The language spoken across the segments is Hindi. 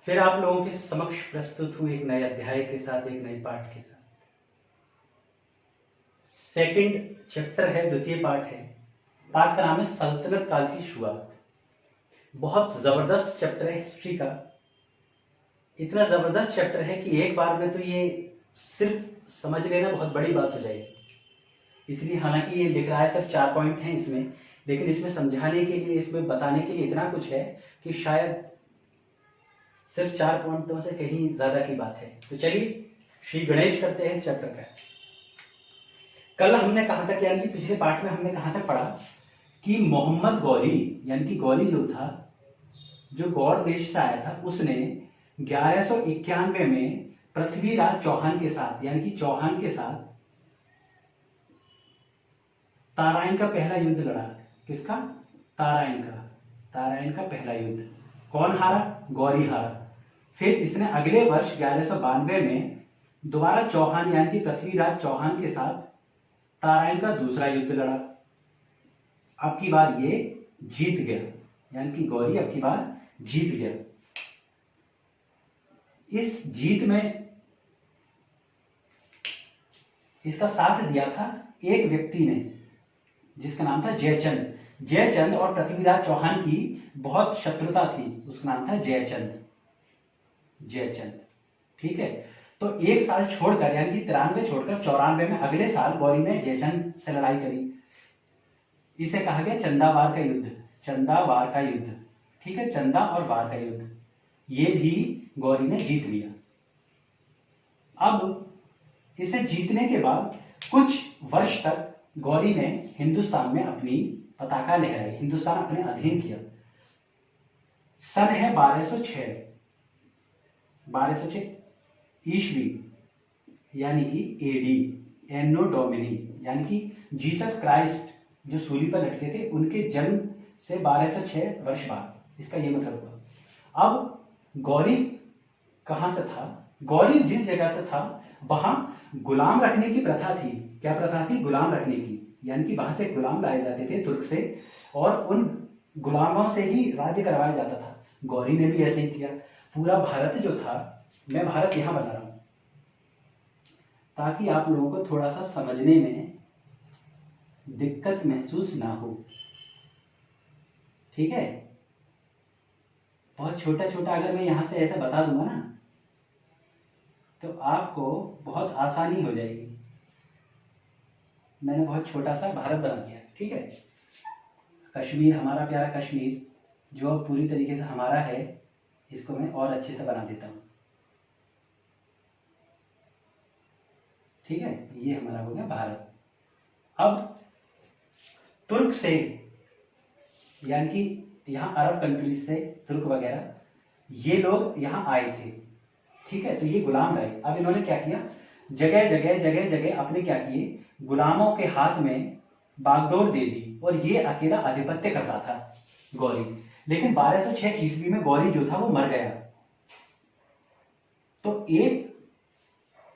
फिर आप लोगों के समक्ष प्रस्तुत हूँ एक नए अध्याय के साथ, एक नए पाठ के साथ। सेकंड चैप्टर है, द्वितीय पाठ है। पाठ का नाम है सल्तनत काल की शुरुआत। बहुत जबरदस्त चैप्टर है हिस्ट्री का। इतना जबरदस्त चैप्टर है कि एक बार में तो ये सिर्फ समझ लेना बहुत बड़ी बात हो जाएगी। इसलिए हालांकि ये लिख रहा है सिर्फ 4 पॉइंट हैं इसमें, लेकिन इसमें समझाने के लिए, इसमें बताने के लिए इतना कुछ है कि शायद सिर्फ 4 पॉइंटों से कहीं ज्यादा की बात है। तो चलिए श्री गणेश करते हैं इस चैप्टर का। कल हमने कहा था, यानी कि पिछले पाठ में हमने कहा था पढ़ा कि मोहम्मद गौरी, यानी कि गौरी जो था, जो गौड़ देश से आया था, उसने 1191 में पृथ्वीराज चौहान के साथ, यानी कि चौहान के साथ ताराइन का पहला युद्ध लड़ा। किसका? ताराइन का। ताराइन का पहला युद्ध। कौन हारा? गौरी हारा। फिर इसने अगले वर्ष 1192 में दोबारा चौहान, यानी कि पृथ्वीराज चौहान के साथ ताराइन का दूसरा युद्ध लड़ा। अब की बार ये जीत गया, यानी कि गौरी अब की बार जीत गया। इस जीत में इसका साथ दिया था एक व्यक्ति ने, जिसका नाम था जयचंद। जयचंद और पृथ्वीराज चौहान की बहुत शत्रुता थी, उसका नाम था जयचंद। जयचंद, ठीक है। तो एक साल छोड़कर, यानी कि 93 छोड़कर 94 में अगले साल गौरी ने जयचंद से लड़ाई करी। इसे कहा गया चंदावार का युद्ध। चंदावार का युद्ध, ठीक है, चंदा और वार का युद्ध। ये भी गौरी ने जीत लिया। अब इसे जीतने के बाद कुछ वर्ष तक गौरी ने हिंदुस्तान में अपनी पताका लहराई, हिंदुस्तान अपने अधीन किया। सन है 1206 ईस्वी, यानी कि एडी, एनो डोमिनी, यानी कि जीसस क्राइस्ट जो सूली पर लटके थे, उनके जन्म से 1206 वर्ष बाद। इसका ये मतलब हुआ। अब गौरी कहां से था? गौरी जिस जगह से था वहां गुलाम रखने की प्रथा थी। क्या प्रथा थी? गुलाम रखने की, यानी कि वहां से गुलाम लाए जाते थे तुर्क से, और उन गुलामों से ही राज्य करवाया जाता था। गौरी ने भी ऐसे ही किया। पूरा भारत जो था, मैं भारत यहां बता रहा हूं ताकि आप लोगों को थोड़ा सा समझने में दिक्कत महसूस ना हो, ठीक है। बहुत छोटा छोटा अगर मैं यहां से ऐसे बता दूंगा ना, तो आपको बहुत आसानी हो जाएगी। मैंने बहुत छोटा सा भारत बना दिया, ठीक है। कश्मीर, हमारा प्यारा कश्मीर, जो अब पूरी तरीके से हमारा है, इसको मैं और अच्छे से बना देता हूं, ठीक है। ये हमारा हो गया भारत। अब तुर्क से, यानी कि यहाँ अरब कंट्रीज से, तुर्क वगैरह, ये लोग यहाँ आए थे, ठीक है। तो ये गुलाम रहे। अब इन्होंने क्या किया? जगह जगह अपने क्या किए? गुलामों के हाथ में बागडोर दे दी, और ये अकेला आधिपत्य कर रहा था गौरी। लेकिन 1206 ईस्वी में गौरी जो था वो मर गया। तो एक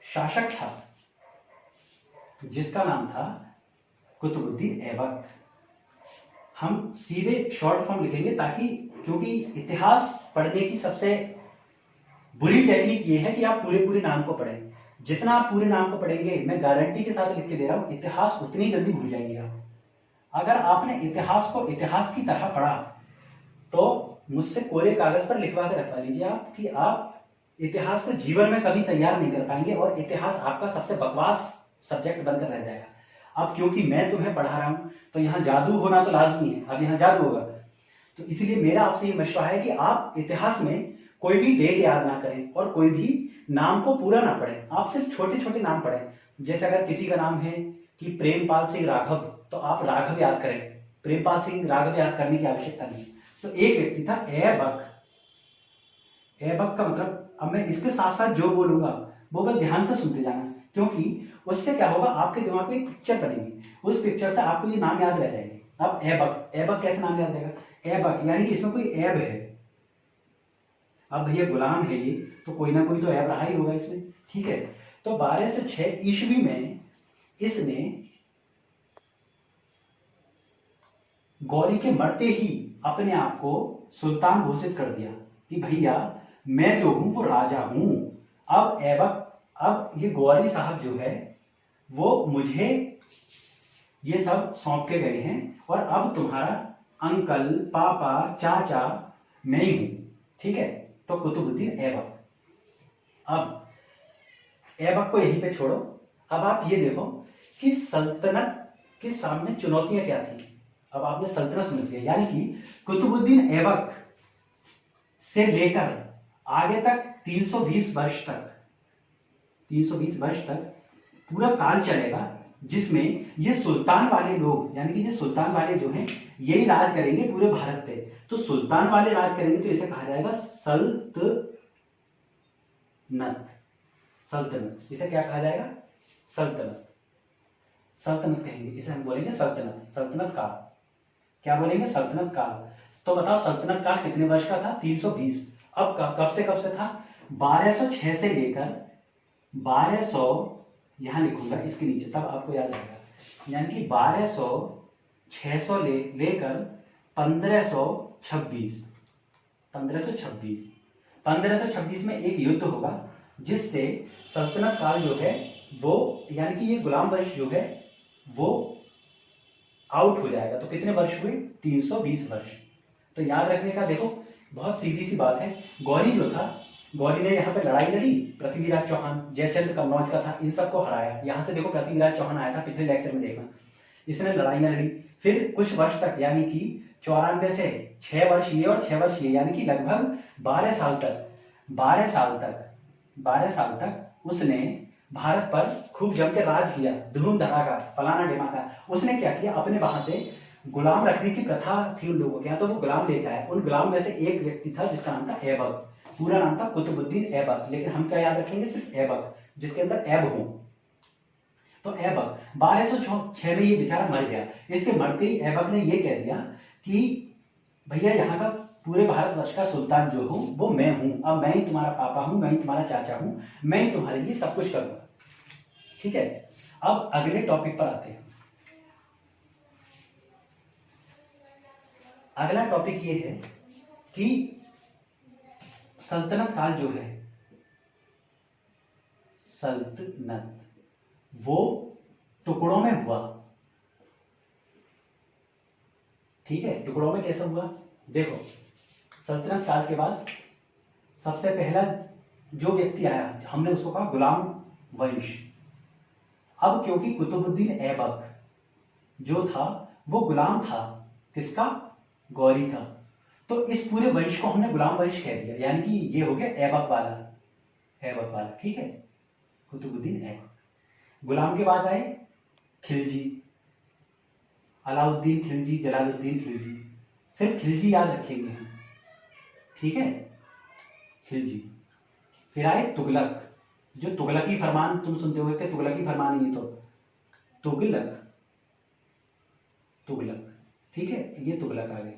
शासक था जिसका नाम था कुतुबुद्दीन ऐबक। हम सीधे शॉर्ट फॉर्म लिखेंगे, ताकि, क्योंकि इतिहास पढ़ने की सबसे बुरी टेक्निक ये है कि आप पूरे नाम को पढ़ें। जितना आप पूरे नाम को पढ़ेंगे, मैं गारंटी के साथ लिख के दे रहा हूं, इतिहास उतनी जल्दी भूल जाएंगे आप। अगर आपने इतिहास को इतिहास की तरह पढ़ा, तो मुझसे कोरे कागज पर लिखवा के रखवा लीजिए आप कि आप इतिहास को जीवन में कभी तैयार नहीं कर पाएंगे, और इतिहास आपका सबसे बकवास सब्जेक्ट बनकर रह जाएगा। अब क्योंकि मैं तुम्हें पढ़ा रहा हूं, तो यहाँ जादू होना तो लाजमी है। अब यहाँ जादू होगा, तो इसलिए मेरा आपसे ये मशवरा है कि आप इतिहास में कोई भी डेट याद ना करें, और कोई भी नाम को पूरा ना पढ़ें। आप सिर्फ छोटे छोटे नाम पढ़ें। जैसे अगर किसी का नाम है कि प्रेमपाल सिंह राघव, तो आप राघव याद करें, प्रेमपाल सिंह राघव याद करने की आवश्यकता नहीं। तो एक व्यक्ति था ऐबक। ऐबक का मतलब, अब मैं इसके साथ साथ जो बोलूंगा वो बस ध्यान से सुनते जाना, क्योंकि उससे क्या होगा, आपके दिमाग में एक पिक्चर बनेगी, उस पिक्चर से आपको ये नाम याद रह जाएंगे। अब ऐबक, ऐबक कैसे नाम याद रहेगा? ऐबक यानी कि इसमें कोई ऐब है। अब भैया गुलाम है ये, तो कोई ना कोई तो ऐब रहा ही होगा इसमें, ठीक है। तो 1206 ईस्वी में इसने गौरी के मरते ही अपने आप को सुल्तान घोषित कर दिया कि भैया मैं जो हूं वो राजा हूं। अब ऐबक, अब ये गौरी साहब जो है वो मुझे ये सब सौंप के गए हैं और अब तुम्हारा अंकल, पापा, चाचा मैं ही हूं। ठीक है, तो कुतुबुद्दीन ऐबक। अब ऐबक को यहीं पे छोड़ो। अब आप ये देखो कि सल्तनत के सामने चुनौतियां क्या थी। अब आपने सल्तनत समझ लिया, यानी कि कुतुबुद्दीन ऐबक से लेकर आगे तक 320 वर्ष तक, 320 वर्ष तक पूरा काल चलेगा जिसमें ये सुल्तान वाले लोग, यानी कि ये सुल्तान वाले जो हैं यही राज करेंगे पूरे भारत पे। तो सुल्तान वाले राज करेंगे तो इसे कहा जाएगा सल्तनत। सल्तनत, इसे क्या कहा जाएगा? सल्तनत। सल्तनत कहेंगे इसे, हम बोलेंगे सल्तनत। सल्तनत काल क्या बोलेंगे? सल्तनत काल। तो बताओ सल्तनत काल कितने वर्ष का था? 320। अब कब से कब से था? 1206 से लेकर 1200, यहां लिखूंगा इसके नीचे तब आपको याद आएगा, यानी कि 1200 600 लेकर 1526। 1526 में एक युद्ध होगा जिससे सल्तनत काल जो है वो, यानी कि ये गुलाम वंश जो है वो आउट हो जाएगा। तो कितने वर्ष हुए? 320 वर्ष। तो याद रखने का देखो बहुत सीधी सी बात है। गौरी जो था, गौरी ने यहाँ पे लड़ाई लड़ी, पृथ्वीराज चौहान, जयचंद्र कन्नौज का था, इन सबको हराया। यहाँ से देखो पृथ्वीराज चौहान आया था, पिछले लेक्चर में देखना, इसने लड़ाइयां लड़ी। फिर कुछ वर्ष तक, यानी कि 94 से 6 वर्ष ये और 6 वर्ष ये, यानी कि लगभग 12 साल तक 12 साल तक उसने भारत पर खूब जम के राज किया, धूम धड़ाका, फलाना ढिमाका। उसने क्या किया, अपने वहां से गुलाम रखने की प्रथा थी उन लोगों के यहाँ, तो वो गुलाम लेके आया। उन गुलाम में से एक व्यक्ति था जिसका नाम था ऐबक। पूरा नाम था कुतुबुद्दीन ऐबक, लेकिन हम क्या याद रखेंगे? सिर्फ ऐबक, जिसके अंदर ऐब हो। तो ऐबक 1206 में ये बेचारा मर गया। इसके मरते ही ऐबक ने ये कह दिया कि भैया यहाँ का पूरे भारतवर्ष का सुल्तान जो हूं वो मैं हूं। अब मैं ही तुम्हारा पापा हूं, मैं ही तुम्हारा चाचा हूं, मैं ही तुम्हारे लिए सब कुछ करूंगा। ठीक है, अब अगले टॉपिक पर आते हैं। अगला टॉपिक ये है कि सल्तनत काल जो है, सल्तनत वो टुकड़ों में हुआ। ठीक है, टुकड़ों में कैसे हुआ? देखो, सल्तनत काल के बाद सबसे पहला जो व्यक्ति आया, हमने उसको कहा गुलाम वंश। अब क्योंकि कुतुबुद्दीन ऐबक जो था वो गुलाम था, किसका? गौरी का। तो इस पूरे वंश को हमने गुलाम वंश कह दिया, यानी कि ये हो गया ऐबक वाला, ऐबक वाला। ठीक है, कुतुबुद्दीन ऐबक। गुलाम के बाद आए खिलजी, अलाउद्दीन खिलजी, जलालुद्दीन खिलजी। सिर्फ खिलजी याद रखेंगे हम। ठीक है, खिलजी। फिर आए तुगलक, जो तुगलकी फरमान तुम सुनते हो कि तुगलकी फरमान ही, तो तुगलक, तुगलक। ठीक है, ये तुगलक आ गए।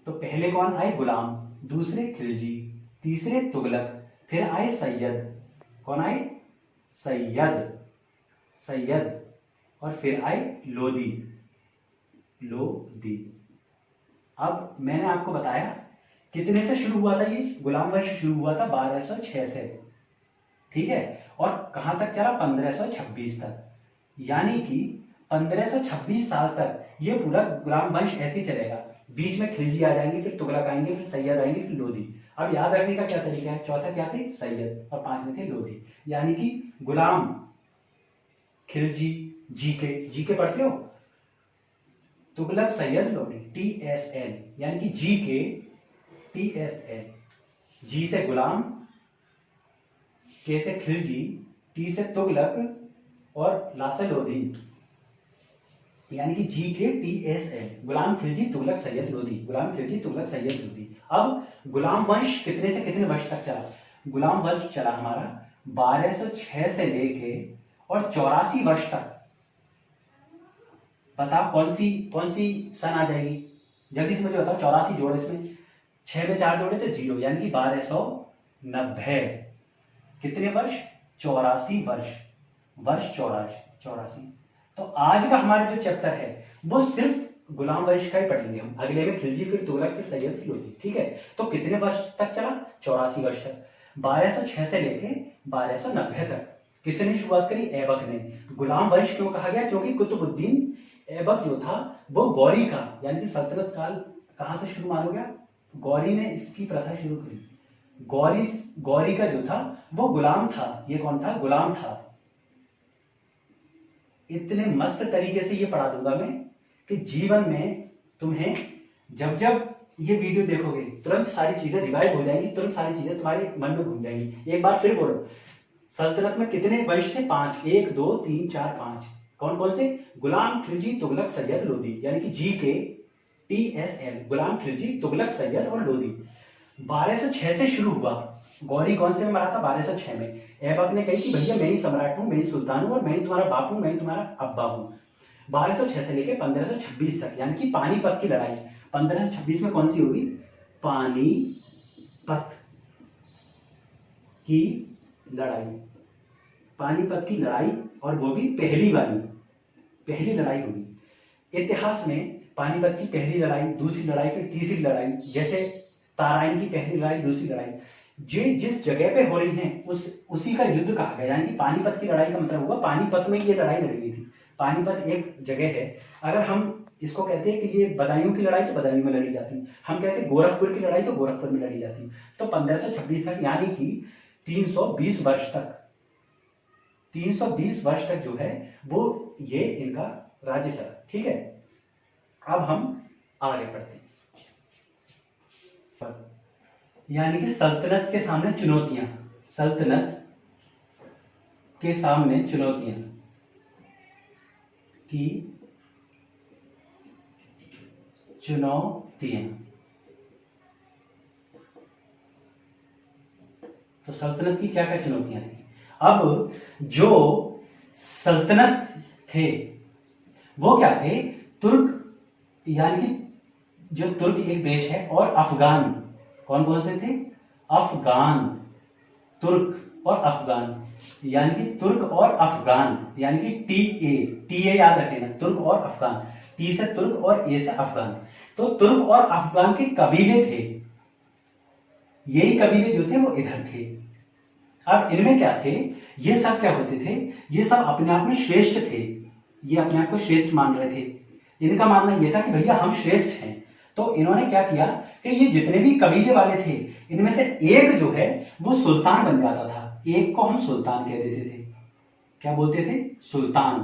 तो पहले कौन आए? गुलाम, दूसरे खिलजी, तीसरे तुगलक, फिर आए सैयद। कौन आए? सैयद, सैयद। और फिर आए लोदी, लोदी। अब मैंने आपको बताया कितने से शुरू हुआ था ये गुलाम वंश? शुरू हुआ था 1206 से। ठीक है, और कहां तक चला? 1526 तक। यानी कि 1526 साल तक ये पूरा गुलाम वंश ऐसे ही चलेगा। बीच में खिलजी आ जाएंगे, फिर तुगलक आएंगे, फिर सैयद आएंगे, फिर लोदी। अब याद रखने का क्या तरीका है? चौथा क्या थे? सैयद, और 5वें थे लोदी। यानी कि गुलाम, खिलजी, जीके पढ़ते हो? तुगलक, सैयद, लोदी, TSN, यानी कि जीके, TSN। जी से गुलाम, के से खिलजी, टी से तुगलक और ला से लोधी, यानी कि GK TSN। गुलाम, खिलजी, तुगलक, सैयद, लोधी। गुलाम, खिलजी, तुगलक, सैयद, लोधी। अब गुलाम वंश कितने से कितने वर्ष तक चला? गुलाम वंश चला हमारा 1206 से लेके और 84 वर्ष तक। बताओ कौन सी सन आ जाएगी? जल्दी से मुझे बताओ। 84 जोड़ो इसमें, 6 में 4 जोड़े तो 0, यानी कि 1290। कितने वर्ष? 84 वर्ष, 84। तो आज का हमारा जो चैप्टर है वो सिर्फ गुलाम वंश का ही पढ़ेंगे हम, अगले में खिलजी, फिर तुगलक, फिर सैयद, फिर लोधी। ठीक है, तो कितने वर्ष तक चला? 84 वर्ष तक। 1206 से लेके 1290 तक किसने शुरुआत करी? ऐबक ने। गुलाम वंश क्यों कहा गया? क्योंकि कुतुबुद्दीन ऐबक जो था वो गौरी का यानी कि सल्तनत काल कहां से शुरू मानो गया? गौरी ने इसकी प्रथा शुरू करी। गौरी का जो था वो गुलाम था। ये कौन था? गुलाम था। इतने मस्त तरीके से ये पढ़ा दूंगा मैं कि जीवन में तुम्हें जब जब ये वीडियो देखोगे तुरंत सारी चीजें रिवाइव हो जाएंगी, तुरंत सारी चीजें तुम्हारे मन में घूम जाएंगी। एक बार फिर बोलो, सल्तनत में कितने वंश थे? 5। 1 2 3 4 5। कौन कौन से? गुलाम, खिलजी, तुगलक, सैयद, लोधी, यानी कि GKTSL, गुलाम, खिलजी, तुगलक, सैयद और लोधी। 1206 से शुरू हुआ। गौरी कौन से में मरा था? 1206 में। ऐबक ने कही कि भैया मैं ही सम्राट हूं, मैं ही सुल्तान हूं और मैं ही तुम्हारा बाप हूं, मैं ही तुम्हारा अब्बा हूं। 1206 से लेकर 1526 तक यानी कि पानीपत की लड़ाई। 1526 में कौन सी होगी? पानीपत की लड़ाई। पानीपत की लड़ाई, और वो भी पहली लड़ाई होगी इतिहास में। पानीपत की पहली लड़ाई, दूसरी लड़ाई, फिर तीसरी लड़ाई, जैसे ताराइन की पहली लड़ाई, दूसरी लड़ाई, जिस जगह पे हो रही है उसी का युद्ध कहा गया। यानी कि पानीपत की लड़ाई का मतलब हुआ पानीपत में ये लड़ाई लड़ी गई थी। पानीपत एक जगह है। अगर हम इसको कहते हैं कि ये बदायूं की लड़ाई, तो बदायूं में लड़ी जाती। हम कहते हैं गोरखपुर की लड़ाई, तो गोरखपुर में लड़ी जाती। तो 1526 तक यानी कि 320 वर्ष तक, 320 वर्ष तक जो है वो ये इनका राज्य चला। ठीक है, अब हम आगे बढ़ते हैं। यानी कि सल्तनत के सामने चुनौतियां, सल्तनत के सामने चुनौतियां की चुनौतियां। तो सल्तनत की क्या क्या चुनौतियां थी? अब जो सल्तनत थे वो क्या थे? तुर्क, यानी कि जो तुर्क एक देश है, और अफगान। कौन कौन से थे? अफगान, तुर्क और अफगान, यानी कि तुर्क और अफगान, यानी कि टीए याद रख लेना, तुर्क और अफगान। टी से तुर्क और ए से अफगान। तो तुर्क और अफगान के कबीले थे, यही कबीले जो थे वो इधर थे। अब इनमें क्या थे? ये सब क्या होते थे? ये सब अपने आप में श्रेष्ठ थे, ये अपने आप को श्रेष्ठ मान रहे थे। इनका मानना यह था कि भैया हम श्रेष्ठ हैं। तो इन्होंने क्या किया कि ये जितने भी कबीले वाले थे इनमें से एक जो है वो सुल्तान बन जाता था। एक को हम सुल्तान कह देते थे। क्या बोलते थे? सुल्तान,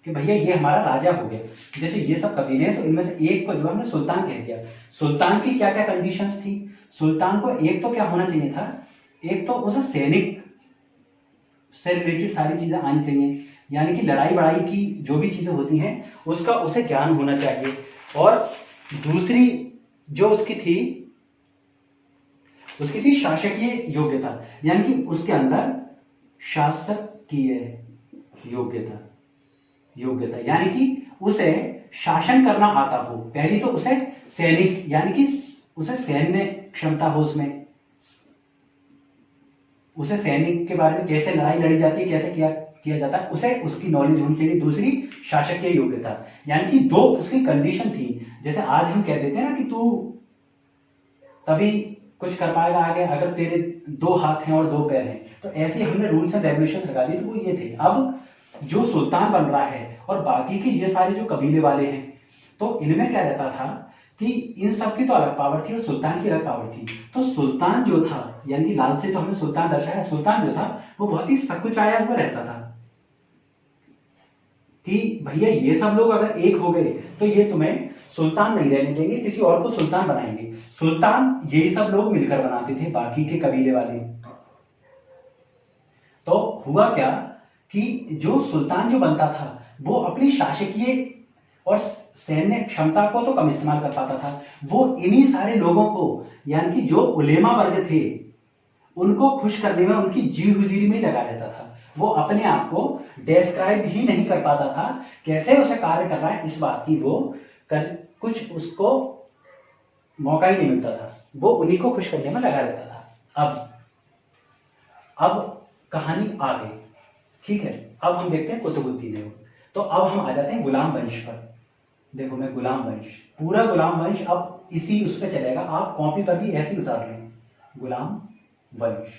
कि भैया ये हमारा राजा हो गया। जैसे ये सब कबीले हैं तो इनमें से एक को जो हमने सुल्तान कह दिया। सुल्तान की क्या क्या कंडीशंस थी? सुल्तान को एक तो क्या होना चाहिए था? एक तो उसे सैनिक से रिलेटेड सारी चीजें आनी चाहिए, यानी कि लड़ाई बड़ाई की जो भी चीजें होती हैं उसका उसे ज्ञान होना चाहिए। और दूसरी जो उसकी थी शासकीय योग्यता, यानी कि उसके अंदर शासकीय योग्यता, यानी कि उसे शासन करना आता हो। पहली तो उसे सैनिक, यानी कि उसे सैन्य क्षमता हो, उसे सैनिक के बारे में कैसे लड़ाई लड़ी जाती है, कैसे किया जाता है, उसे उसकी नॉलेज होनी चाहिए। दूसरी शासकीय योग्यता, यानी कि दो उसकी कंडीशन थी। जैसे आज हम कह देते हैं ना कि तू तभी कुछ कर पाएगा आगे अगर तेरे 2 हाथ हैं और 2 पैर हैं, तो ऐसे हमने रूल्स एंड रेगुलेशंस लगा दी। तो वो ये थे। अब जो सुल्तान बन रहा है और बाकी के ये सारे जो कबीले वाले हैं, तो इनमें क्या रहता था कि इन सब की तो अलग पावर थी और सुल्तान की अलग पावर थी। तो सुल्तान जो था, यानी कि लाल से तो हमने सुल्तान दर्शाया, सुल्तान जो था वो बहुत ही सकुचाया हुआ रहता था कि भैया ये सब लोग अगर एक हो गए तो ये तुम्हें सुल्तान नहीं रहने देंगे, किसी और को सुल्तान बनाएंगे। सुल्तान यही सब लोग मिलकर बनाते थे, बाकी के कबीले वाले। तो हुआ क्या कि जो सुल्तान जो बनता था वो अपनी शासकीय और सैन्य क्षमता को तो कम इस्तेमाल कर पाता था, वो इन्हीं सारे लोगों को, यानी कि जो उलेमा वर्ग थे उनको खुश करने में, उनकी जी हुजूरी में लगा रहता था। वो अपने आप को डिस्क्राइब ही नहीं कर पाता था कैसे उसे कार्य कर रहा है, इस बात की वो कुछ उसको मौका ही नहीं मिलता था। वो उन्हीं को खुश करने में लगा रहता था। अब कहानी आ गई, ठीक है। अब हम देखते हैं कुतुबुद्दीन ऐबक। तो अब हम आ जाते हैं गुलाम वंश पर। देखो मैं गुलाम वंश, पूरा गुलाम वंश अब इसी उस पर चलेगा, आप कॉपी पर भी ऐसे ही उतार लें, गुलाम वंश।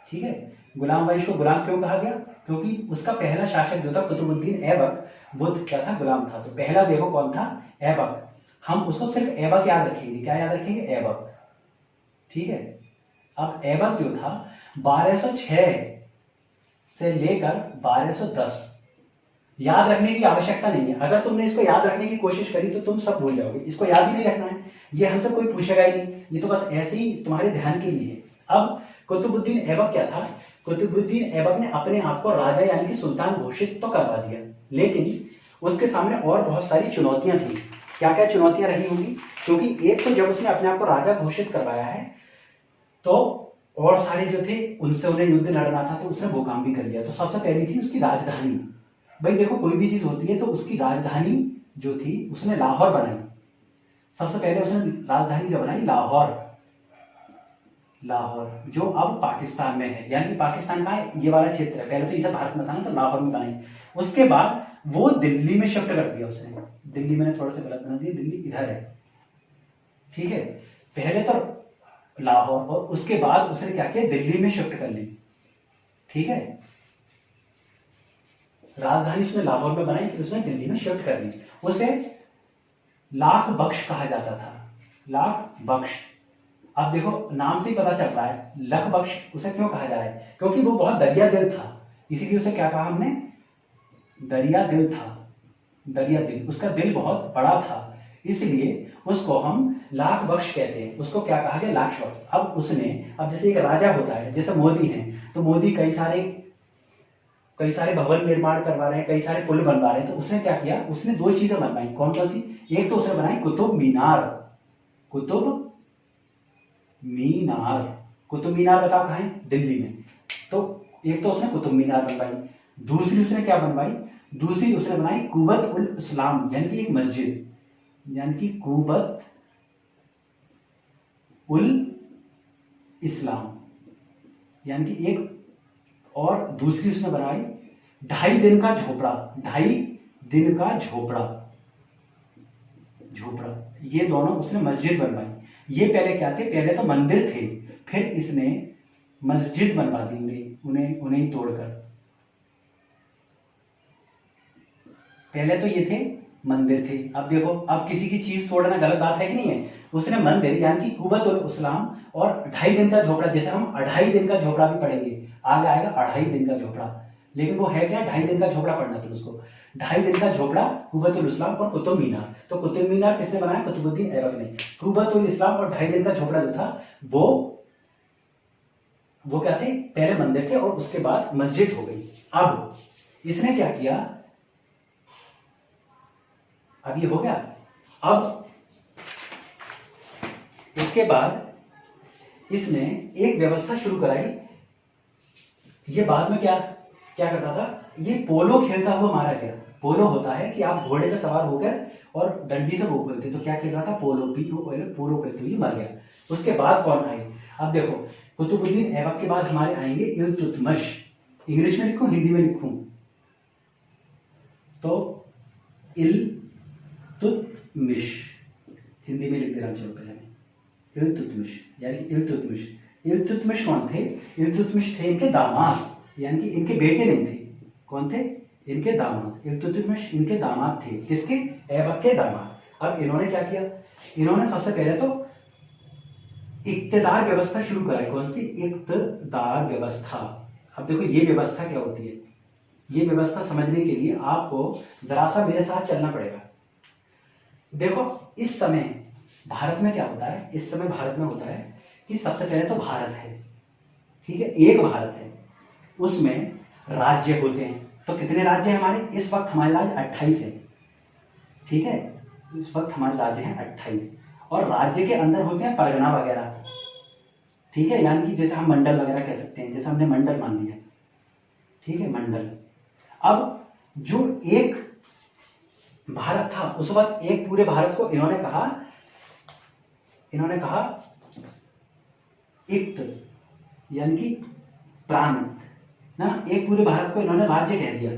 ठीक है, गुलाम वंश को गुलाम क्यों कहा गया? क्योंकि उसका पहला शासक जो था कुतुबुद्दीन ऐबक, वो क्या था? गुलाम था। तो पहला देखो कौन था? ऐबक। हम उसको सिर्फ ऐबक याद रखेंगे। क्या याद रखेंगे? ऐबक। ठीक है, अब ऐबक जो था 1206 से लेकर 1210, याद रखने की आवश्यकता नहीं है। अगर तुमने इसको याद रखने की कोशिश करी तो तुम सब भूल जाओगे। इसको याद ही नहीं रखना है, ये हमसे कोई पूछेगा ही नहीं, ये तो बस ऐसे ही तुम्हारे ध्यान के लिए है। अब कुतुबुद्दीन ऐबक क्या था? कुतुबुद्दीन ऐबक ने अपने आप को राजा यानी कि सुल्तान घोषित तो करवा दिया, लेकिन उसके सामने और बहुत सारी चुनौतियां थी। क्या क्या चुनौतियां रही होंगी? क्योंकि एक तो जब उसने अपने आप को राजा घोषित करवाया है, तो और सारे जो थे उनसे उन्हें युद्ध लड़ना था, तो उसने वो काम भी कर लिया। तो सबसे पहली थी उसकी राजधानी। भाई देखो, कोई भी चीज होती है तो उसकी राजधानी जो थी उसने लाहौर बनाई। सबसे पहले उसने राजधानी जो बनाई, लाहौर। लाहौर जो अब पाकिस्तान में है, यानी कि पाकिस्तान का ये वाला क्षेत्र है। पहले तो इसे भारत में था ना, तो लाहौर में बनाई। उसके बाद वो दिल्ली में शिफ्ट कर दिया उसने। दिल्ली मैंने थोड़ा सा गलत बना दिया, दिल्ली इधर है। ठीक है, पहले तो लाहौर, और उसके बाद उसने क्या किया? दिल्ली में शिफ्ट कर ली। ठीक है, राजधानी उसने लाहौर में बनाई, फिर उसने दिल्ली में शिफ्ट कर ली। उसे लाख बख्श कहा जाता था, लाख बख्श। अब देखो नाम से ही पता चल रहा है लख बख्श उसे क्यों कहा जा रहा है, क्योंकि वो बहुत दरिया दिल था, इसीलिए उसे क्या कहा हमने? दरिया दिल था। दरिया दिल, उसका दिल बहुत बड़ा था, इसलिए उसको हम लाख बख्श कहते हैं। उसको क्या कहा गया? लाख बख्श। अब उसने, अब जैसे एक राजा होता है, जैसे मोदी है, तो मोदी कई सारे भवन निर्माण करवा रहे हैं, कई सारे पुल बनवा रहे हैं। तो उसने क्या किया? उसने दो चीजें बनवाई। कौन कौन सी? एक तो उसने बनाई कुतुब मीनार। कुतुब मीनार, कुतुब मीनार बताओ कहाँ है? दिल्ली में। तो एक तो उसने कुतुब मीनार बनवाई। दूसरी उसने क्या बनवाई? दूसरी उसने बनाई कुबत उल इस्लाम, यानी कि एक मस्जिद, यानी कि कुबत उल इस्लाम, यानी कि एक। और दूसरी उसने बनाई 2.5 दिन का झोपड़ा। 2.5 दिन का झोपड़ा, झोपड़ा, ये दोनों उसने मस्जिद बनवाई। ये पहले क्या थे? पहले तो मंदिर थे, फिर इसने मस्जिद बनवा दी उन्हें ही तोड़कर। पहले तो ये थे मंदिर थे। अब देखो, अब किसी की चीज तोड़ना गलत बात है कि नहीं है? उसने मंदिर यानी कि कुबत उल इस्लाम और 2.5 दिन का झोपड़ा, जैसे हम 2.5 दिन का झोपड़ा भी पढ़ेंगे, आगे आएगा 2.5 दिन का झोपड़ा, लेकिन वो है क्या? 2.5 दिन का झोपड़ा पढ़ना था उसको। 2.5 दिन का झोपड़ा, कुबत उल इस्लाम और कुतुब मीनार। तो कुतुब मीनार किसने बनाया? कुतुबुद्दीन ऐबक ने। कुबत उल इस्लाम और 2.5 दिन का झोपड़ा जो था वो क्या थे? पहले मंदिर थे और उसके बाद मस्जिद हो गई। अब इसने क्या किया? अब ये हो गया। अब इसके बाद इसने एक व्यवस्था शुरू कराई। ये बाद में क्या क्या करता था? ये पोलो खेलता हुआ मारा गया। पोलो होता है कि आप घोड़े पे सवार होकर और डंडी से वो खेलते, तो क्या खेल रहा था? पोलो। पोलो खेलते हुए मर गया। उसके बाद कौन आए? अब देखो, कुतुबुद्दीन ऐबक के बाद हमारे आएंगे इल्तुतमिश। इंग्लिश में लिखूं, हिंदी में लिखूं? तो इल्तुतमिश, हिंदी में लिख दे रहा हूं। चलो पहले इल्तुतमिश, यानी कि इल्तुतमिश। इल्तुतमिश कौन थे? इल्तुतमिश थे इनके दामाद, यानी कि इनके बेटे नहीं थे। कौन थे? इनके दामाद। इल्तुतमिश इनके दामाद थे। किसके? ऐबक के दामाद। अब इन्होंने क्या किया? इन्होंने सबसे पहले तो इक्तदार व्यवस्था शुरू कराई। कौन सी? इक्तदार व्यवस्था। अब देखो ये व्यवस्था क्या होती है, ये व्यवस्था समझने के लिए आपको जरा सा मेरे साथ चलना पड़ेगा। देखो इस समय भारत में क्या होता है? इस समय भारत में होता है कि सबसे पहले तो भारत है, ठीक है, एक भारत है, उसमें राज्य होते हैं। तो कितने राज्य हैं हमारे? इस वक्त हमारे राज्य 28 है। ठीक है, इस वक्त हमारे राज्य हैं 28, और राज्य के अंदर होते हैं परगना वगैरह। ठीक है, यानी कि जैसे हम मंडल वगैरह कह सकते हैं, जैसे हमने मंडल मान लिया। ठीक है, मंडल। अब जो एक भारत था उस वक्त, एक पूरे भारत को इन्होंने कहा इक्त, यानी कि प्रांत ना, एक पूरे भारत को इन्होंने राज्य कह दिया।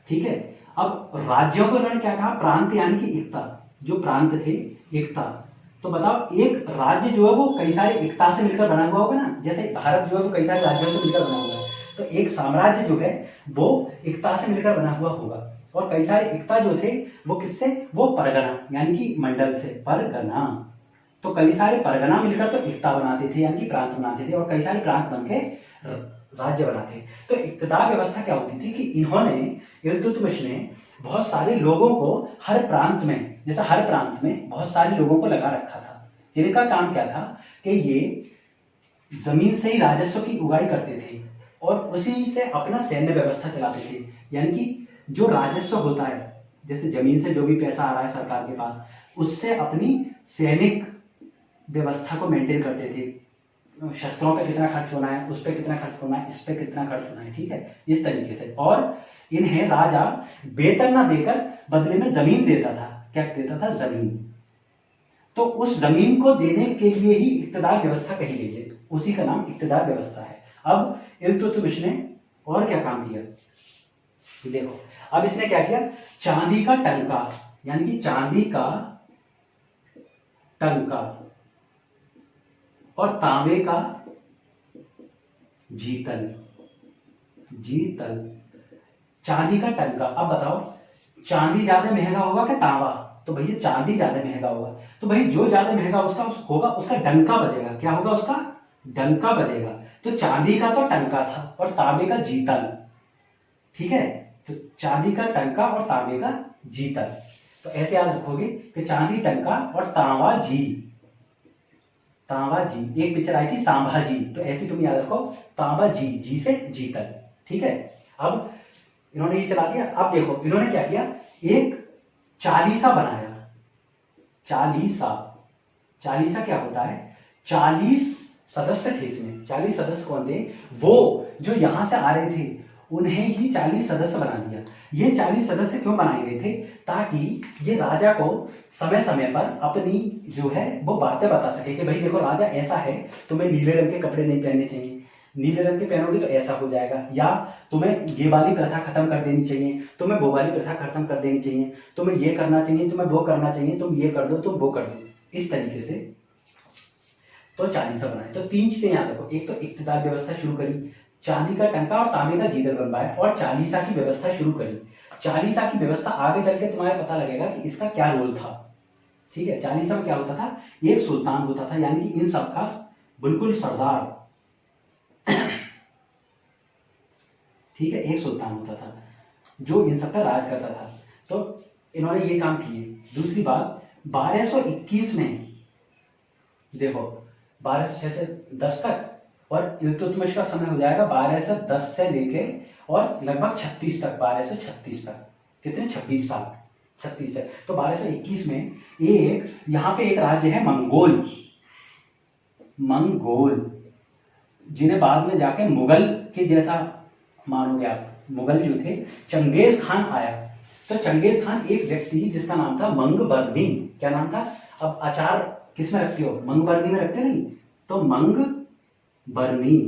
ठीक है, अब राज्यों को इन्होंने क्या कहा, प्रांत यानी कि एकता, जो प्रांत थे एकता। तो बताओ एक राज्य जो है वो कई सारे एकता से मिलकर बना हुआ होगा ना, जैसे भारत जो है वो कई सारे राज्यों से मिलकर बना हुआ है, तो एक साम्राज्य जो है वो एकता से मिलकर बना हुआ होगा। और कई सारे एकता जो थे वो किससे, वो परगना यानी कि मंडल से, परगना। तो कई सारे परगना मिलकर तो एकता बनाते थे यानी कि प्रांत बनाते थे, और कई सारे प्रांत बनके राज्य बनाते। तो इक्तदार व्यवस्था क्या होती थी कि इन्होंने, इल्तुतमिश ने बहुत सारे लोगों को हर प्रांत में, जैसे हर प्रांत में बहुत सारे लोगों को लगा रखा था। इनका काम क्या था कि ये जमीन से ही राजस्व की उगाई करते थे और उसी से अपना सैन्य व्यवस्था चलाते थे। यानी कि जो राजस्व होता है, जैसे जमीन से जो भी पैसा आ रहा है सरकार के पास, उससे अपनी सैनिक व्यवस्था को मेंटेन करते थे। शस्त्रों पे कितना खर्च होना है, उस पर कितना खर्च होना है, इस पे कितना खर्च होना है, ठीक है, इस तरीके से। और इन्हें राजा वेतन ना देकर बदले में जमीन देता था। क्या देता था, जमीन। तो उस जमीन को देने के लिए ही इक्तदार व्यवस्था कही गई है, उसी का नाम इक्तदार व्यवस्था है। अब इल्तुतमिश ने और क्या काम किया, देखो अब इसने क्या किया, चांदी का टंका यानी कि चांदी का टंका और तांबे का जीतल, जीतल, चांदी का टंका। अब बताओ चांदी ज्यादा महंगा होगा कि तांबा, तो भैया चांदी ज्यादा महंगा होगा। तो भाई जो ज्यादा महंगा उसका होगा उसका डंका बजेगा। क्या होगा, उसका डंका बजेगा। तो चांदी का तो टंका था और तांबे का जीतल, ठीक है। तो चांदी का टंका और तांबे का जीतल, तो ऐसे याद रखोगे कि चांदी टंका और तांबा जी, तांबा जी। एक पिक्चर आई थी सांभा जी, तो ऐसे तुम याद रखो, तांबा जी, जी से जीतल, ठीक है। अब इन्होंने ये चला दिया। अब देखो इन्होंने क्या किया, एक चालीसा बनाया। चालीसा, चालीसा क्या होता है, 40 सदस्य थे इसमें। 40 सदस्य कौन थे, वो जो यहां से आ रहे थे उन्हें ही 40 सदस्य बना दिया। ये 40 सदस्य क्यों बनाए गए थे, ताकि ये राजा को समय समय पर अपनी जो है वो बातें बता सके कि भाई देखो राजा ऐसा है, तुम्हें नीले रंग के कपड़े नहीं पहनने चाहिए, नीले रंग के पहनोगे तो ऐसा हो जाएगा, या तुम्हें ये वाली प्रथा खत्म कर देनी चाहिए, तुम्हें वो वाली प्रथा खत्म कर देनी चाहिए, तुम्हें ये करना चाहिए, तुम्हें वो करना चाहिए, तुम ये कर दो, तुम वो कर दो, इस तरीके से। तो 40 बनाए। तो 3 चीजें याद रखो, एक तो इक्तदार व्यवस्था शुरू करी, चांदी का टंका और तांबे का जीतल बनवाया, और चालीसा की व्यवस्था शुरू करी। चालीसा की व्यवस्था आगे चल के तुम्हारे पता लगेगा कि इसका क्या रोल था, ठीक है। चालीसा में क्या होता था, एक सुल्तान होता था यानी कि इन सबका बिल्कुल सरदार, ठीक है, एक सुल्तान होता था जो इन सब पर राज करता था। तो इन्होंने ये काम किए। दूसरी बात, 1221 में देखो 1206 से 10 तक, और इल्तुतमिश का समय हो जाएगा 1210 से लेके और लगभग 36 तक, 1236 तक, कितने, 26 साल, 36 है। तो 1221 में एक यहाँ पे एक राज्य है मंगोल, मंगोल, जिन्हें बाद में जाके मुगल के जैसा मानोगे आप। मुगल जो थे, चंगेज खान आया। तो चंगेज खान एक व्यक्ति जिसका नाम था मंगबर्नी। क्या नाम था, अब अचार किस में रखते हो, मंगबर्नी में रखते नहीं, तो मंगबर्नी,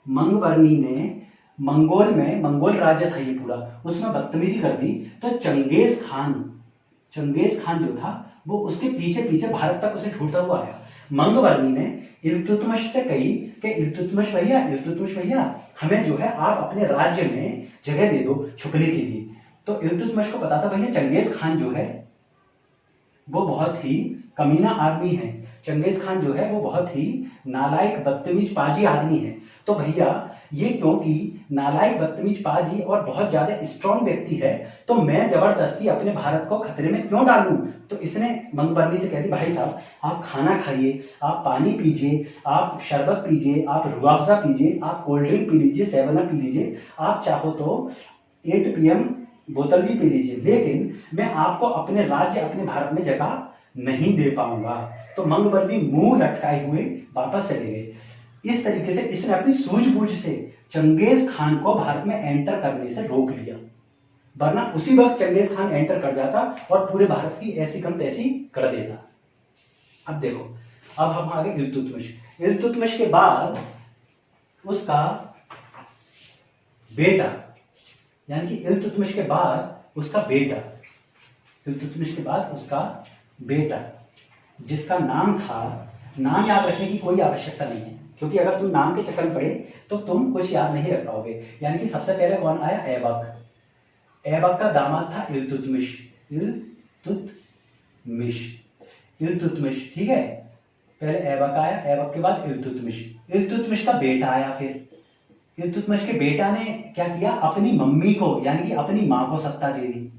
मंगबर्नी ने मंगोल में, मंगोल राज्य था ये पूरा, उसमें बदतमीजी कर दी। तो चंगेज खान, चंगेज खान जो था वो उसके पीछे पीछे भारत तक उसे ढूंढता हुआ आया। मंगबर्नी ने इल्तुतमिश से कही कि इल्तुतमिश भैया, इल्तुतमिश भैया, हमें जो है आप अपने राज्य में जगह दे दो छुपने के लिए। तो इल्तुतमिश को पता था भैया चंगेज खान जो है वो बहुत ही कमीना आदमी है, चंगेज खान जो है वो बहुत ही नालायक बदतमीज पाजी आदमी है। तो भैया ये क्योंकि नालायक बदतमीज पाजी और बहुत ज्यादा स्ट्रॉन्ग व्यक्ति है, तो मैं जबरदस्ती अपने भारत को खतरे में क्यों डालूं। तो इसने मंगबर्नी से कह दी, भाई साहब आप खाना खाइए, आप पानी पीजिए, आप शरबत पीजिए, आप रुआफजा पीजिए, आप कोल्ड ड्रिंक पी लीजिए, 7 अप पी लीजिए, आप चाहो तो 8 PM बोतल भी पी लीजिए, लेकिन मैं आपको अपने राज्य, अपने भारत में जगह नहीं दे पाऊंगा। तो मंगबर्नी मुंह लटकाए हुए वापस चले गए। इस तरीके से इसने अपनी सूझबूझ से चंगेज खान को भारत में एंटर करने से रोक लिया, वरना उसी वक्त चंगेज खान एंटर कर जाता और पूरे भारत की ऐसी कम तैसी कर देता। अब देखो, अब हम आगे इल्तुतमिश। इल्तुतमिश के बाद उसका बेटा यानी कि इल्तुतमिश के बाद उसका बेटा, इल्तुतमिश के बाद उसका बेटा जिसका नाम था, नाम याद रखने की कोई आवश्यकता नहीं है, क्योंकि अगर तुम नाम के चक्कर में पड़े तो तुम कुछ याद नहीं रख पाओगे। यानी कि सबसे पहले कौन आया? ऐबक। ऐबक का दामाद था इल्तुतमिश, इल्तुतमिश, इल्तुतमिश, ठीक है। पहले ऐबक आया, ऐबक के बाद इल्तुतमिश, इल्तुतमिश का बेटा आया। फिर इल्तुतमिश के बेटा ने क्या किया? अपनी मम्मी को यानी कि अपनी मां को सत्ता दे दी।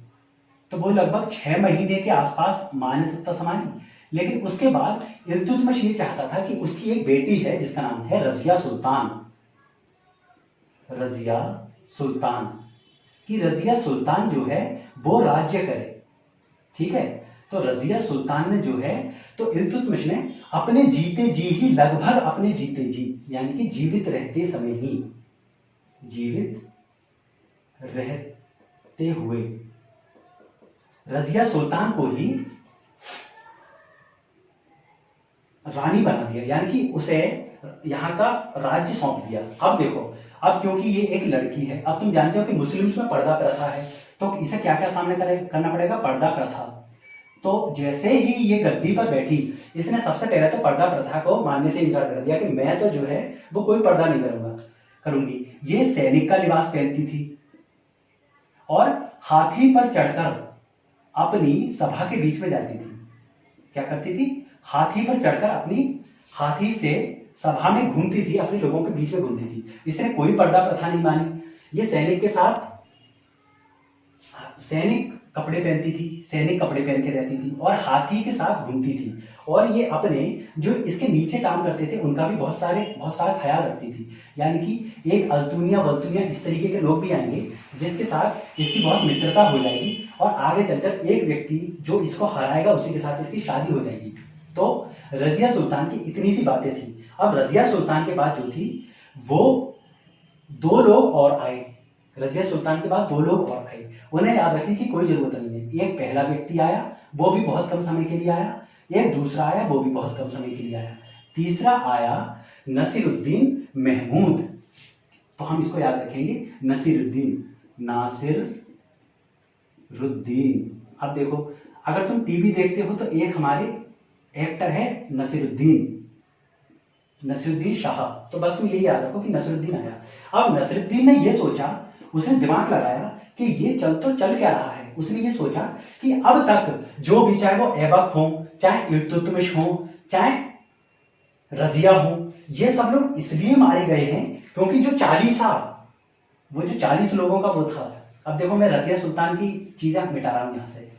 तो वो लगभग 6 महीने के आसपास मां ने सत्ता संभाली। लेकिन उसके बाद इल्तुतमिश ये चाहता था कि उसकी एक बेटी है जिसका नाम है रजिया सुल्तान, रजिया सुल्तान, कि रजिया सुल्तान जो है वो राज्य करे, ठीक है। तो रजिया सुल्तान ने जो है, तो इल्तुतमिश ने अपने जीते जी ही, लगभग अपने जीते जी यानी कि जीवित रहते समय ही, जीवित रहते हुए रजिया सुल्तान को ही रानी बना दिया, यानी कि उसे यहाँ का राज्य सौंप दिया। अब देखो, अब क्योंकि ये एक लड़की है, अब तुम जानते हो कि मुस्लिम्स में पर्दा प्रथा है, तो इसे क्या क्या सामने करना पड़ेगा? पर्दा प्रथा। तो जैसे ही ये गद्दी पर बैठी, इसने सबसे पहले तो पर्दा प्रथा को मानने से इनकार कर दिया कि मैं तो जो है वो कोई पर्दा नहीं करूंगी। ये सैनिक का लिबास पहनती थी और हाथी पर चढ़कर अपनी सभा के बीच में जाती थी। क्या करती थी? हाथी पर चढ़कर अपनी हाथी से सभा में घूमती थी, अपने लोगों के बीच में घूमती थी। इसने कोई पर्दा प्रथा नहीं मानी। ये सैनिक के साथ सैनिक कपड़े पहनती थी, सैनिक कपड़े पहन के रहती थी और हाथी के साथ घूमती थी। और ये अपने जो इसके नीचे काम करते थे उनका भी बहुत सारा ख्याल रखती थी। यानी कि एक अल्तुनिया वल्तुनिया इस तरीके के लोग भी आएंगे जिसके साथ इसकी बहुत मित्रता हो जाएगी और आगे चलकर एक व्यक्ति जो इसको हराएगा उसी के साथ इसकी शादी हो जाएगी। तो रजिया सुल्तान की इतनी सी बातें थी। अब रजिया सुल्तान के बाद जो थी वो 2 लोग और आए। रजिया सुल्तान के बाद 2 लोग और आए। उन्हें याद रखने की कोई जरूरत नहीं है। एक पहला व्यक्ति आया, वो भी बहुत कम समय के लिए आया। एक दूसरा आया, वो भी बहुत कम समय के लिए आया। तीसरा आया नसीरुद्दीन महमूद। तो हम इसको याद रखेंगे, नसीरुद्दीन, नासिरुद्दीन। अब देखो, अगर तुम टीवी देखते हो तो एक हमारे एक्टर है नसीरुद्दीन, नसीरुद्दीन शाह। तो बस तुम यही याद रखो कि नसीरुद्दीन आया। अब नसीरुद्दीन ने ये सोचा, उसने दिमाग लगाया कि ये चल क्या रहा है। उसने ये सोचा कि अब तक जो भी, चाहे वो ऐबक हो, चाहे इल्तुतमिश हो, चाहे रजिया हो, ये सब लोग इसलिए मारे गए हैं क्योंकि जो 40 लोगों का वो था। अब देखो, मैं रजिया सुल्तान की चीजें मिटा रहा हूं यहां से,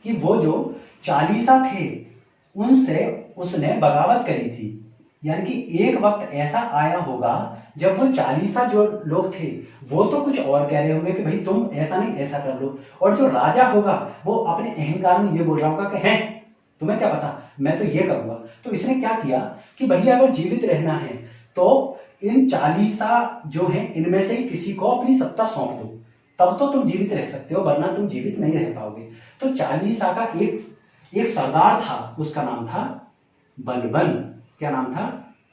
कि वो जो 40 थे उनसे उसने बगावत करी थी। यानी कि एक वक्त ऐसा आया होगा जब वो 40 जो लोग थे वो तो कुछ और कह रहे होंगे कि भाई तुम ऐसा नहीं ऐसा कर लो, और जो राजा होगा वो अपने अहंकार में ये बोल रहा होगा कि हैं तुम्हें क्या पता, मैं तो ये करूंगा। तो इसने क्या किया कि भैया अगर जीवित रहना है तो इन 40 जो हैं इनमें से किसी को अपनी सत्ता सौंप दो, तब तो तुम जीवित रह सकते हो, वरना तुम जीवित नहीं रह पाओगे। तो 40 का एक सरदार था, उसका नाम था बलबन। क्या नाम था?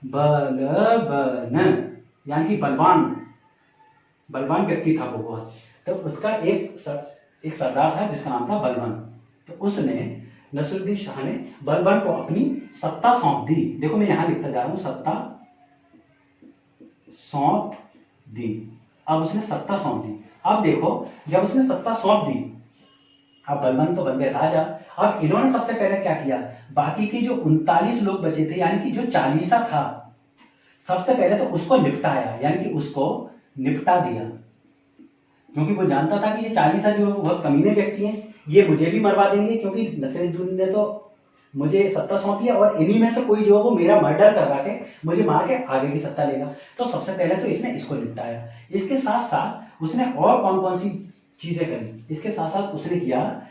बलबन, यानी कि बलवान व्यक्ति था वो बहुत। तो उसका एक सरदार था जिसका नाम था बलबन। तो उसने, नसीरुद्दीन शाह ने बलबन को अपनी सत्ता सौंप दी। देखो मैं यहां लिखता जा रहा हूं, सत्ता सौंप दी। अब उसने सत्ता सौंप दी। अब देखो, जब उसने सत्ता सौंप दी, अब बलबन तो बन गए राजा। अब इन्होंने सबसे पहले क्या किया, बाकी की जो 39 लोग बचे थे, यानी कि जो 40 था, सबसे पहले तो उसको निपटाया, यानी कि उसको निपटा दिया। क्योंकि वो जानता था कि ये 40 जो बहुत कमीने व्यक्ति हैं, ये मुझे भी मरवा देंगे, क्योंकि नसीरुद्दीन ने तो मुझे सत्ता सौंपी है और इन्हीं में से कोई जो है वो मेरा मर्डर करवा के मुझे मार के आगे की सत्ता लेगा। तो सबसे पहले तो इसने इसको निपटाया। इसके साथ साथ उसने और कौन कौन सी चीजें करी, इसके साथ साथ उसने किया,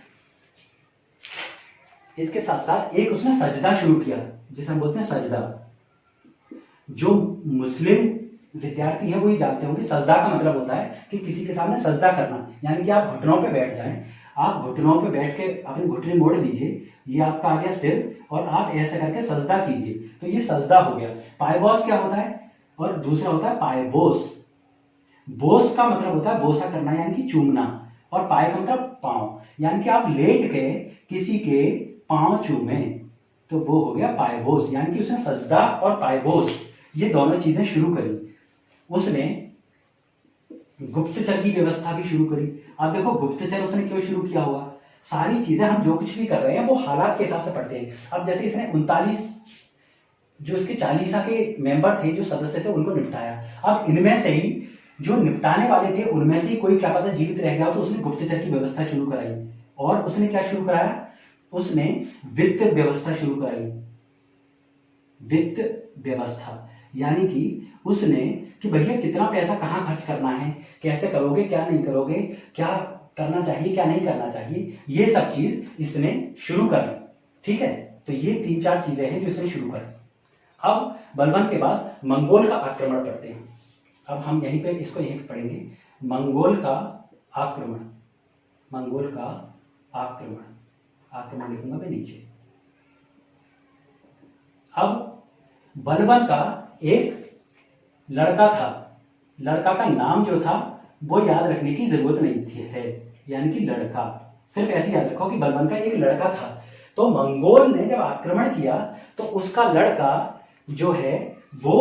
इसके साथ साथ एक उसने सजदा शुरू किया, जिसे हम बोलते हैं सजदा। जो मुस्लिम विद्यार्थी है वो ही जानते होंगे, सजदा का मतलब होता है कि किसी के सामने सजदा करना, यानी कि आप घुटनों पे बैठ जाएं। आप घुटनों पे बैठ के अपनी घुटने मोड़ लीजिए, ये आपका आ गया सिर, और आप ऐसे करके सजदा कीजिए, तो ये सजदा हो गया। पायवॉस क्या होता है, और दूसरा होता है पायबोस। बोस का मतलब होता है बोसा करना यानी कि चूमना, और पाए का मतलब पांव, यानी कि आप लेट के किसी के पांव चूमे तो वो हो गया पायबोस, यानी कि उसने सजदा और पायबोस ये दोनों चीजें शुरू करी। उसने गुप्तचर की व्यवस्था भी शुरू करी। अब देखो गुप्तचर उसने क्यों शुरू किया हुआ, सारी चीजें हम जो कुछ भी कर रहे हैं वो हालात के हिसाब से पढ़ते हैं। अब जैसे इसने 39 जो इसके 40 के मेंबर थे, जो सदस्य थे, उनको निपटाया। अब इनमें से ही जो निपटाने वाले थे उनमें से ही कोई क्या पता जीवित रह गया, तो उसने गुप्तचर की व्यवस्था शुरू कराई। और उसने क्या शुरू कराया, उसने वित्त व्यवस्था शुरू कराई। वित्त व्यवस्था यानी कि उसने कि भैया कितना पैसा कहाँ खर्च करना है, कैसे करोगे, क्या नहीं करोगे, क्या करना चाहिए, क्या नहीं करना चाहिए, ये सब चीज इसने शुरू करी। ठीक है, तो ये 3-4 चीजें हैं जो इसने शुरू करी। अब बलबन के बाद मंगोल का आक्रमण पढ़ते हैं। अब हम यहीं पे इसको यहीं पे पढ़ेंगे, मंगोल का आक्रमण। मंगोल का आक्रमण, आक्रमण लिखूंगा मैं नीचे। अब बलबन का एक लड़का था, लड़का का नाम जो था वो याद रखने की जरूरत नहीं थी है, यानी कि लड़का सिर्फ ऐसे याद रखो कि बलबन का एक लड़का था। तो मंगोल ने जब आक्रमण किया तो उसका लड़का जो है वो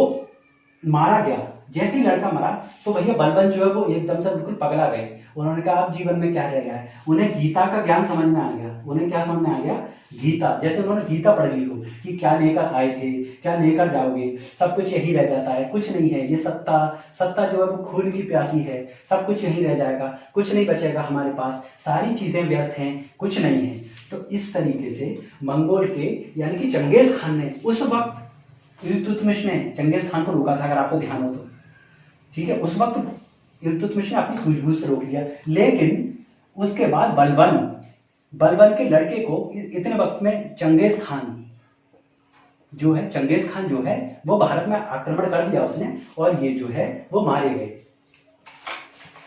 मारा गया। जैसे ही लड़का मरा तो भैया बलबन जो है वो एकदम से बिल्कुल पगला गए। उन्होंने कहा अब जीवन में क्या रह गया है, उन्हें गीता का ज्ञान समझ में आ गया। उन्हें क्या समझ में आ गया, गीता। जैसे उन्होंने गीता पढ़ ली हो कि क्या लेकर आए थे, क्या लेकर जाओगे, सब कुछ यही रह जाता है, कुछ नहीं है, ये सत्ता, सत्ता जो है वो खून की प्यासी है, सब कुछ यही रह जाएगा, कुछ नहीं बचेगा हमारे पास, सारी चीजें व्यर्थ हैं, कुछ नहीं है। तो इस तरीके से मंगोल के यानी कि चंगेज खान ने उस वक्त इल्तुतमिश ने चंगेज खान को रोका था, अगर आपको ध्यान हो तो। ठीक है, उस वक्त इल्तुतमिश ने अपनी सूझबूझ से रोक लिया। लेकिन उसके बाद बलबन के लड़के को इतने वक्त में चंगेज खान जो है वो भारत में आक्रमण कर दिया उसने, और ये जो है वो मारे गए।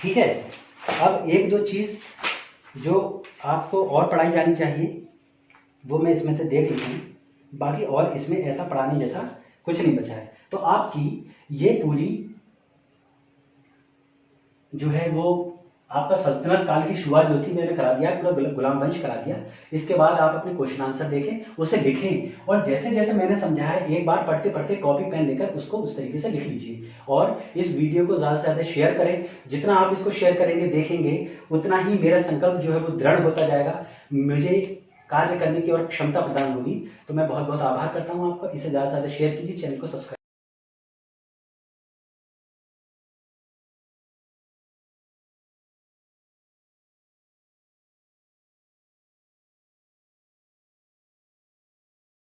ठीक है, अब एक दो चीज जो आपको और पढ़ाई जानी चाहिए वो मैं इसमें से देख लेता हूँ, बाकी और इसमें ऐसा पढ़ाने जैसा कुछ नहीं बचा है। तो आपकी ये पूरी जो है वो आपका सल्तनत काल की शुरुआत जो थी मैंने करा दिया, पूरा गुलाम वंश करा दिया। इसके बाद आप अपने क्वेश्चन आंसर देखें, उसे लिखें, और जैसे जैसे मैंने समझाया एक बार पढ़ते पढ़ते कॉपी पेन लेकर उसको उस तरीके से लिख लीजिए। और इस वीडियो को ज़्यादा से ज़्यादा शेयर करें। जितना आप इसको शेयर करेंगे, देखेंगे, उतना ही मेरा संकल्प जो है वो दृढ़ होता जाएगा, मुझे कार्य करने की और क्षमता प्रदान होगी। तो मैं बहुत बहुत आभार करता हूँ आपका। इसे ज़्यादा से ज़्यादा शेयर कीजिए, चैनल को सब्सक्राइब